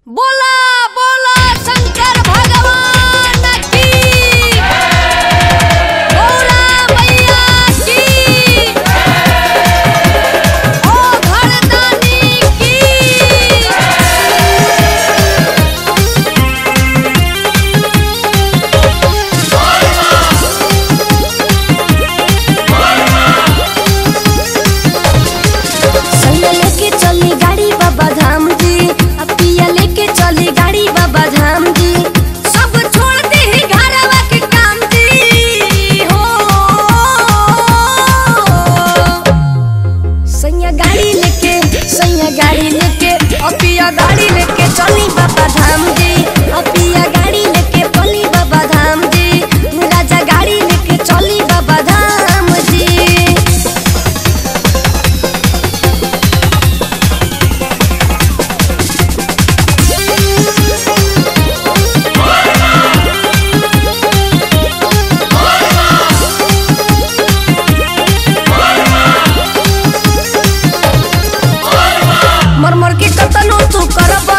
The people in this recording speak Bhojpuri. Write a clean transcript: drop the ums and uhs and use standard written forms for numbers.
बोला बोला शंकर भगवान की, बोला मैया की, ओ घरदानी की। सैया लेके चली गाड़ी बाबा धाम जी, पिया लेके चली गाड़ी बाबा धाम जी। सब छोड़ दे ही घरवा के काम जी हो। सैया गाड़ी लेके पिया गाड़ी लेके चली बाबा धाम जी, पिया गाड़ी लेके चली बाबा धाम जी। राजा गाड़ी लेके चली बाबा धाम जी। मर मर के कतनो तू करब